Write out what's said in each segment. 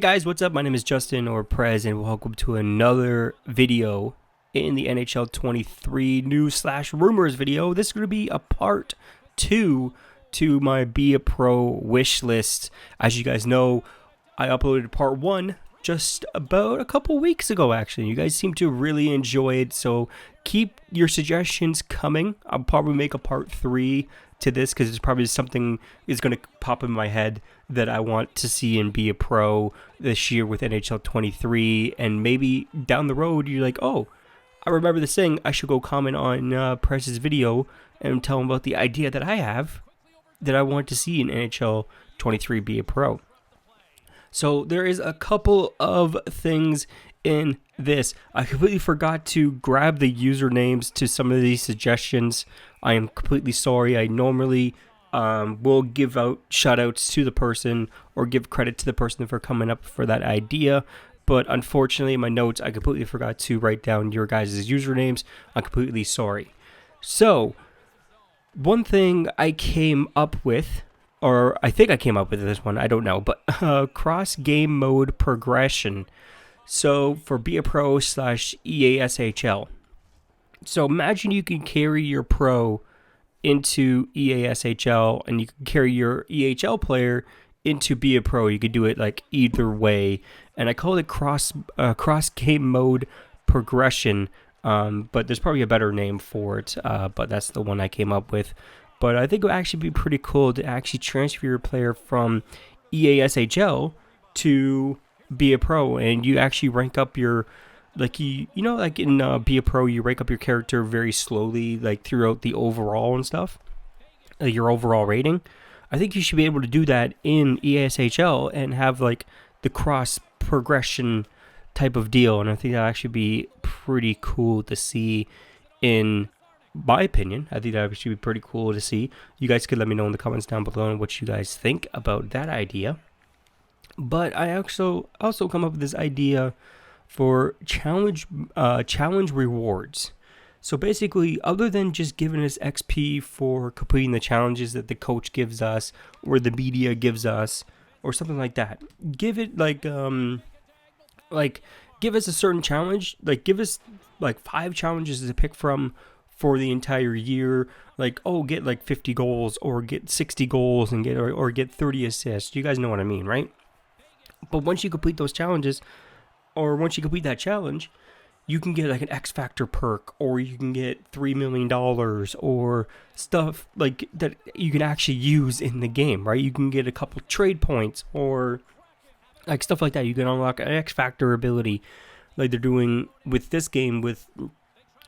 guys, what's up? My name is Justin or Prez, and welcome to another video in the NHL 23 news/rumors video. This is going to be a part 2 to my Be a Pro wish list. As you guys know, I uploaded part 1 just about a couple weeks ago, actually. You guys seem to really enjoy it, so keep your suggestions coming. I'll probably make a part 3 to this because it's probably something is going to pop in my head that I want to see and Be a Pro this year with NHL 23, and maybe down the road you're like, oh, I remember this thing, I should go comment on Prez's video and tell him about the idea that I have that I want to see in NHL 23 Be a Pro. So there is a couple of things in this. I completely forgot to grab the usernames to some of these suggestions. I am completely sorry. I normally will give out shoutouts to the person or give credit to the person for coming up for that idea. But unfortunately, in my notes, I completely forgot to write down your guys' usernames. I'm completely sorry. So, one thing I came up with, or I think I came up with this one, I don't know, but cross-game mode progression. So, for Be a Pro /EASHL. So, imagine you can carry your pro into EASHL, and you can carry your EHL player into Be a Pro. You could do it like either way, and I call it cross game mode progression. But there's probably a better name for it. But that's the one I came up with. But I think it would actually be pretty cool to actually transfer your player from EASHL to Be a Pro, and you actually rank up your, like like in Be a Pro, you rank up your character very slowly, like throughout the overall and stuff, your overall rating. I think you should be able to do that in EASHL and have like the cross progression type of deal, and I think that actually be pretty cool to see. In my opinion, I think that would actually be pretty cool to see. You guys could let me know in the comments down below what you guys think about that idea. But I also come up with this idea for challenge rewards. So basically, other than just giving us XP for completing the challenges that the coach gives us or the media gives us or something like that, give it like give us a certain challenge, like give us like 5 challenges to pick from for the entire year. Like, oh, get like 50 goals or get 60 goals and get or get 30 assists. You guys know what I mean, right? But once you complete those challenges, or once you complete that challenge, you can get like an X Factor perk, or you can get $3 million, or stuff like that you can actually use in the game, right? You can get a couple trade points, or like stuff like that. You can unlock an X Factor ability, like they're doing with this game. With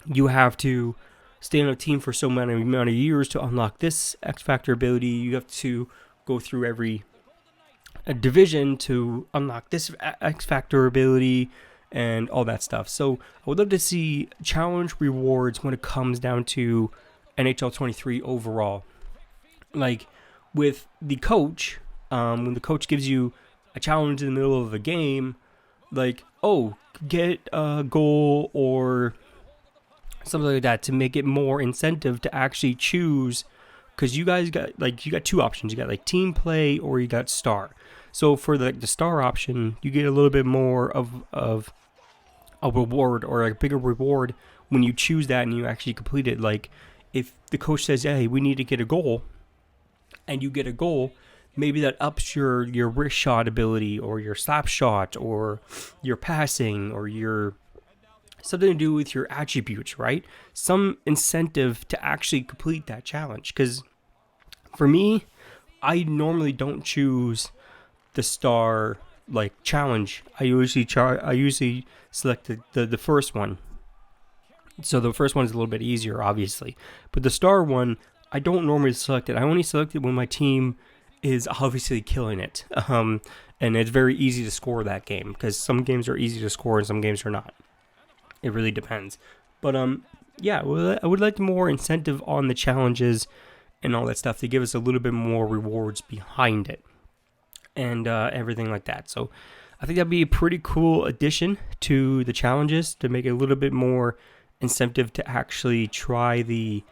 you have to stay on a team for so many amount of years to unlock this X Factor ability. You have to go through every a division to unlock this X Factor ability and all that stuff. So I would love to see challenge rewards when it comes down to NHL 23 overall. Like with the coach, when the coach gives you a challenge in the middle of a game, like, oh, get a goal or something like that to make it more incentive to actually choose. Because you guys got two options. You got like team play or you got star. So for the star option, you get a little bit more of a reward, or a bigger reward when you choose that and you actually complete it. Like if the coach says, hey, we need to get a goal, and you get a goal, maybe that ups your wrist shot ability or your slap shot or your passing or your something to do with your attributes, right? Some incentive to actually complete that challenge. Because for me, I normally don't choose the star like challenge. I usually select the first one. So the first one is a little bit easier, obviously, but the star one I don't normally select it. I only select it when my team is obviously killing it, and it's very easy to score that game, because some games are easy to score and some games are not. It really depends. But yeah, I would like more incentive on the challenges and all that stuff to give us a little bit more rewards behind it, and everything like that. So I think that'd be a pretty cool addition to the challenges to make it a little bit more incentive to actually try the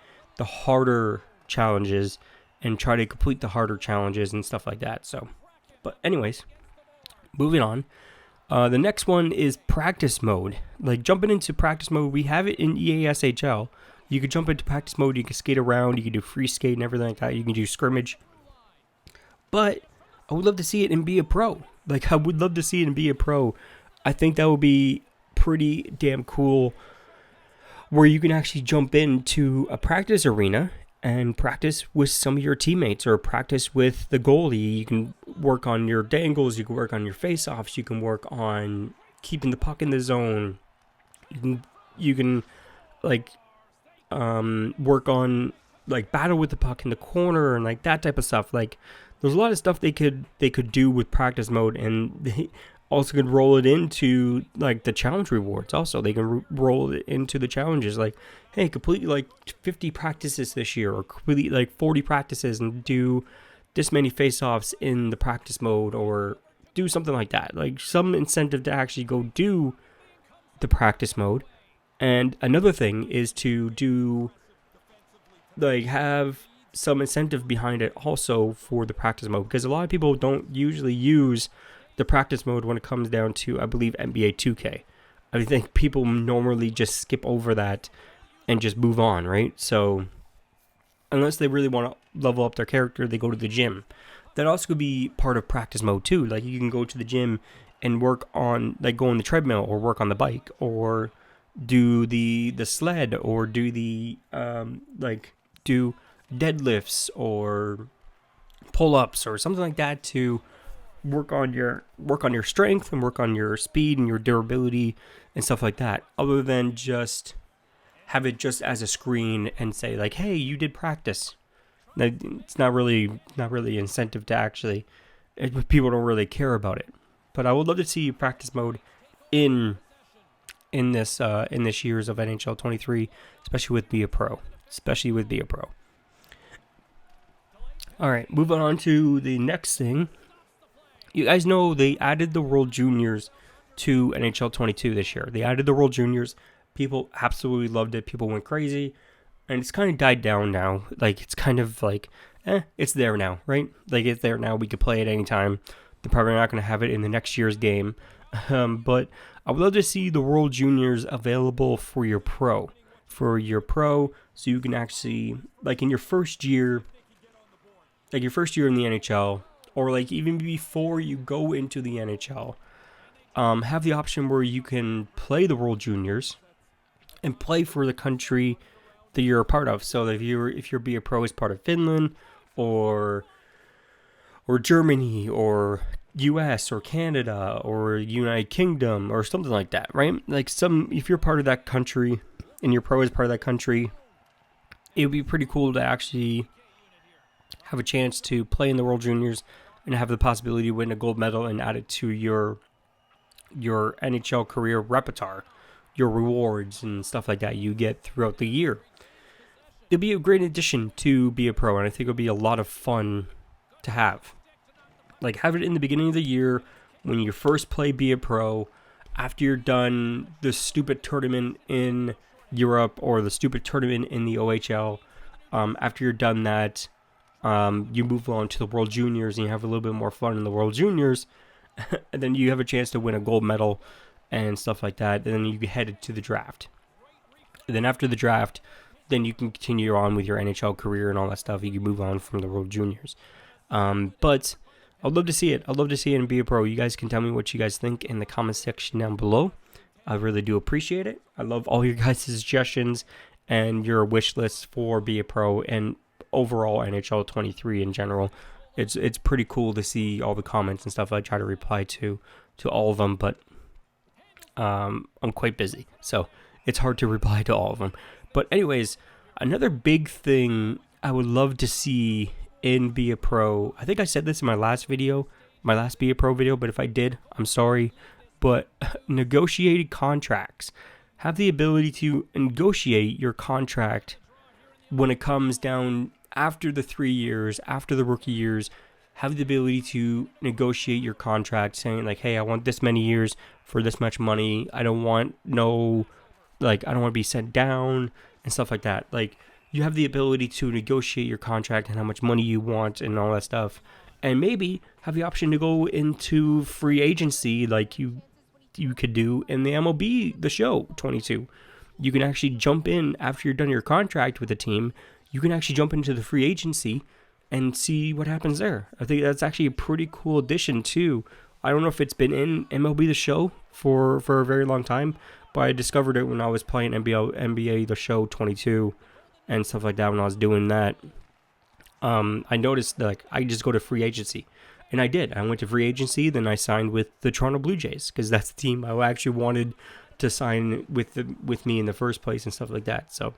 harder challenges and try to complete the harder challenges and stuff like that. So, but anyways, Moving on. The next one is practice mode. Like jumping into practice mode, we have it in EA SHL. You can jump into practice mode, you can skate around, you can do free skate and everything like that. You can do scrimmage. But I would love to see it and be a pro. Like, I would love to see it and be a pro. I think that would be pretty damn cool, where you can actually jump into a practice arena and practice with some of your teammates or practice with the goalie. You can work on your dangles, you can work on your face-offs, you can work on keeping the puck in the zone. You can like work on like battle with the puck in the corner and like that type of stuff. Like, there's a lot of stuff they could do with practice mode, and they also could roll it into like the challenge rewards. Also, they can roll it into the challenges. Like, hey, complete like 50 practices this year, or complete like 40 practices and do this many face-offs in the practice mode, or do something like that. Like some incentive to actually go do the practice mode. And another thing is to do like have some incentive behind it also for the practice mode, because a lot of people don't usually use the practice mode when it comes down to, I believe, NBA 2K. I think people normally just skip over that and just move on, right? So unless they really want to level up their character, they go to the gym. That also could be part of practice mode too. Like, you can go to the gym and work on, like, go on the treadmill or work on the bike or do the sled or do the do deadlifts or pull-ups or something like that to work on your strength and work on your speed and your durability and stuff like that, other than just have it just as a screen and say like, hey, you did practice. It's not really incentive to actually, people don't really care about it. But I would love to see practice mode in this years of NHL 23, especially with Be a Pro. All right, moving on to the next thing. You guys know they added the World Juniors to NHL 22 this year. They added the World Juniors. People absolutely loved it. People went crazy. And it's kind of died down now. Like, it's kind of like, it's there now, right? Like, it's there now. We could play it anytime. They're probably not going to have it in the next year's game. But I would love to see the World Juniors available for your pro. So you can actually, like, in your first year, in the NHL, or like even before you go into the NHL, have the option where you can play the World Juniors and play for the country that you're a part of. So if you're Be a Pro as part of Finland or Germany or US or Canada or United Kingdom or something like that, right? Like, if you're part of that country and your pro is part of that country, it would be pretty cool to actually have a chance to play in the World Juniors and have the possibility to win a gold medal and add it to your NHL career repertoire, your rewards and stuff like that you get throughout the year. It'd be a great addition to Be a Pro, and I think it'll be a lot of fun to have. Like, have it in the beginning of the year when you first play Be a Pro, after you're done the stupid tournament in Europe or the stupid tournament in the OHL. After you're done that, you move on to the World Juniors and you have a little bit more fun in the World Juniors. And then you have a chance to win a gold medal and stuff like that. And then you get headed to the draft. And then after the draft, then you can continue on with your NHL career and all that stuff. You can move on from the World Juniors. But I'd love to see it. I'd love to see it and Be a Pro. You guys can tell me what you guys think in the comment section down below. I really do appreciate it. I love all your guys' suggestions and your wish lists for Be a Pro and overall NHL 23 in general. It's pretty cool to see all the comments and stuff. I try to reply to all of them, but I'm quite busy, so it's hard to reply to all of them. But anyways, another big thing I would love to see in Be a Pro, I think I said this in my last Be a Pro video, but if I did, I'm sorry. But negotiated contracts. Have the ability to negotiate your contract when it comes down after the 3 years, after the rookie years. Have the ability to negotiate your contract, saying like, hey, I want this many years for this much money. I don't want I don't want to be sent down and stuff like that. Like, you have the ability to negotiate your contract and how much money you want and all that stuff. and maybe have the option to go into free agency like you could do in the MLB The Show 22. You can actually jump in after you're done your contract with the team. You can actually jump into the free agency and see what happens there. I think that's actually a pretty cool addition too. I don't know if it's been in MLB The Show for a very long time, but I discovered it when I was playing NBA The Show 22 and stuff like that when I was doing that. I noticed like I just go to free agency. And I did. I went to free agency, then I signed with the Toronto Blue Jays because that's the team I actually wanted to sign with me in the first place and stuff like that. So,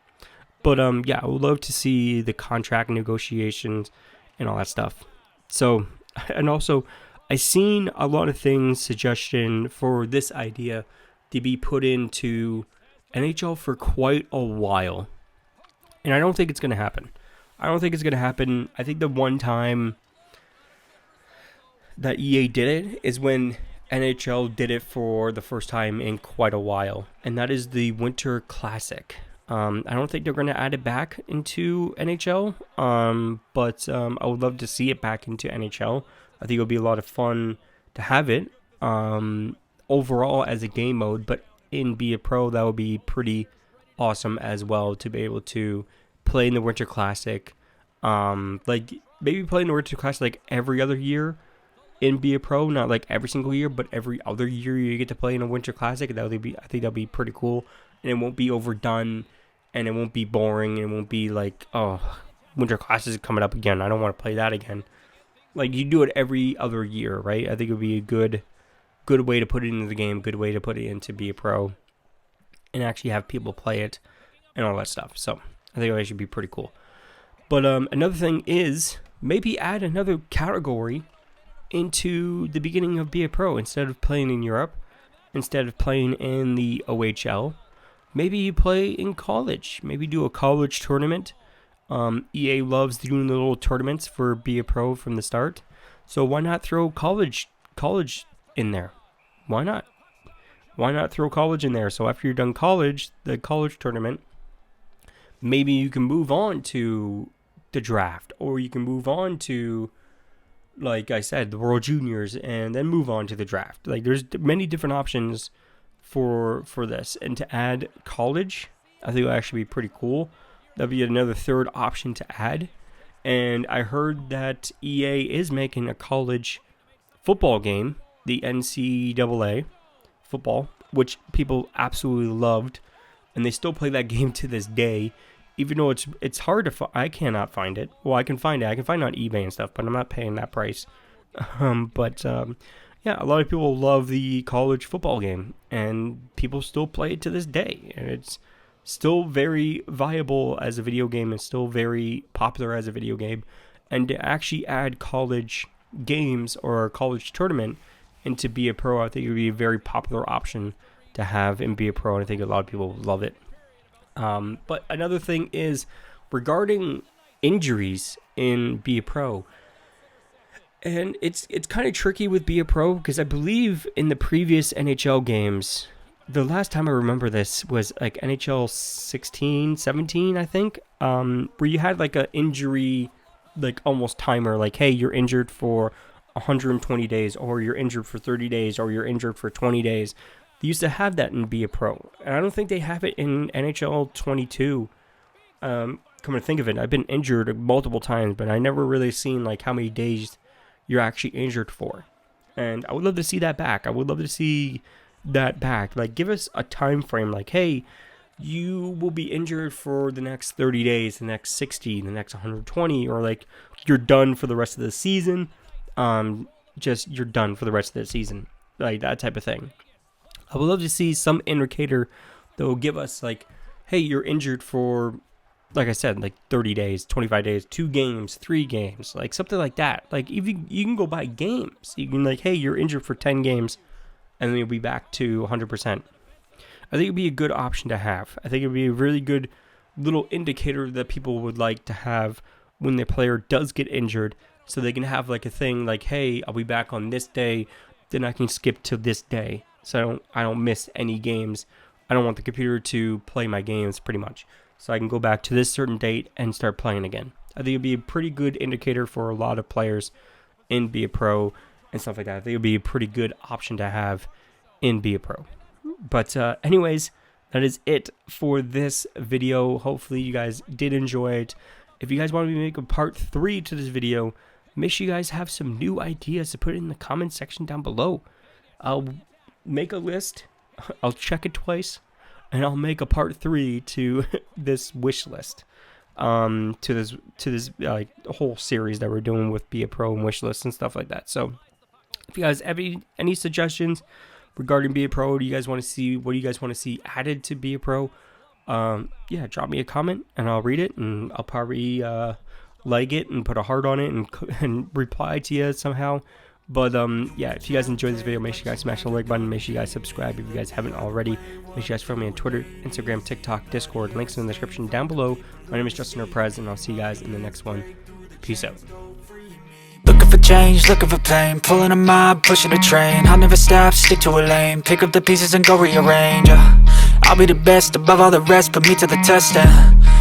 but yeah, I would love to see the contract negotiations and all that stuff. So, and also, I seen a lot of things suggestion for this idea to be put into NHL for quite a while, and I don't think it's gonna happen. I think the one time that EA did it is when NHL did it for the first time in quite a while, and that is the Winter Classic. I don't think they're going to add it back into NHL, but I would love to see it back into NHL. I think it'll be a lot of fun to have it overall as a game mode, but in Be a Pro, that would be pretty awesome as well to be able to play in the Winter Classic. Like maybe play in the Winter Classic like every other year in Be a Pro, not like every single year, but every other year you get to play in a Winter Classic. I think that'll be pretty cool, and it won't be overdone, and it won't be boring, and it won't be like, oh, Winter Classic is coming up again, I don't want to play that again. Like, you do it every other year, right? I think it would be a good way to put it into the game, good way to put it into Be a Pro, and actually have people play it and all that stuff. So I think that should be pretty cool. But another thing is maybe add another category into the beginning of Be a Pro. Instead of playing in Europe, instead of playing in the OHL, maybe you play in college. Maybe do a college tournament. EA loves doing the little tournaments for Be a Pro from the start, so why not throw college in there? Why not throw college in there? So after you're done college, the college tournament, maybe you can move on to the draft, or you can move on to, like I said, the World Juniors, and then move on to the draft. Like, there's many different options for this, and to add college, I think it would actually be pretty cool. That'd be another third option to add. And I heard that EA is making a college football game, the NCAA football, which people absolutely loved, and they still play that game to this day. Even though it's hard to find, I cannot find it. Well, I can find it. I can find it on eBay and stuff, but I'm not paying that price. Yeah, a lot of people love the college football game, and people still play it to this day. And it's still very viable as a video game. It's still very popular as a video game. And to actually add college games or a college tournament into Be a Pro, I think it would be a very popular option to have in Be a Pro, and I think a lot of people would love it. But another thing is regarding injuries in Be a Pro, and it's kind of tricky with Be a Pro because I believe in the previous NHL games, the last time I remember this was like NHL 16, 17, I think, where you had like an injury, like almost timer, like, hey, you're injured for 120 days, or you're injured for 30 days, or you're injured for 20 days. They used to have that in Be a Pro, and I don't think they have it in NHL 22. Come to think of it, I've been injured multiple times, but I never really seen like how many days you're actually injured for. And I would love to see that back. I would love to see that back. Like, give us a time frame, like, hey, you will be injured for the next 30 days, the next 60, the next 120, or like you're done for the rest of the season. Just you're done for the rest of the season, like that type of thing. I would love to see some indicator that will give us like, hey, you're injured for, like I said, like 30 days, 25 days, 2 games, 3 games, like something like that. Like, if you can go by games, you can like, hey, you're injured for 10 games, and then you'll be back to 100%. I think it'd be a good option to have. I think it'd be a really good little indicator that people would like to have when their player does get injured, so they can have like a thing like, hey, I'll be back on this day, then I can skip to this day, so I don't miss any games. I don't want the computer to play my games, pretty much. So I can go back to this certain date and start playing again. I think it'd be a pretty good indicator for a lot of players in Be a Pro and stuff like that. I think it would be a pretty good option to have in Be a Pro. But anyways, that is it for this video. Hopefully you guys did enjoy it. If you guys want me to make a part 3 to this video, make sure you guys have some new ideas to put in the comment section down below. I'll make a list, I'll check it twice, and I'll make a part 3 to this wish list. To this like whole series that we're doing with Be a Pro and wish lists and stuff like that. So if you guys have any suggestions regarding Be a Pro, what do you guys want to see added to Be a Pro? Yeah, drop me a comment and I'll read it, and I'll probably like it and put a heart on it and reply to you somehow. But yeah, if you guys enjoyed this video, make sure you guys smash the like button. Make sure you guys subscribe if you guys haven't already. Make sure you guys follow me on Twitter, Instagram, TikTok, Discord. Links in the description down below. My name is Justin or Prez, and I'll see you guys in the next one. Peace out. Looking for change, looking for pain, pulling a mob, pushing a train. I'll never stop, stick to a lane, pick up the pieces and go rearrange. I'll be the best above all the rest, put me to the test,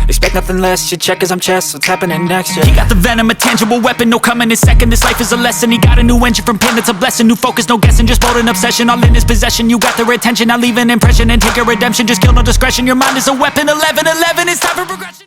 expect nothing less, you check as I'm chess, what's happening next, He got the venom, a tangible weapon, no coming in second, this life is a lesson. He got a new engine from pain, that's a blessing, new focus, no guessing, just bold and obsession, all in his possession. You got their attention, I'll leave an impression and take a redemption, just kill no discretion, your mind is a weapon, 11-11, it's time for progression.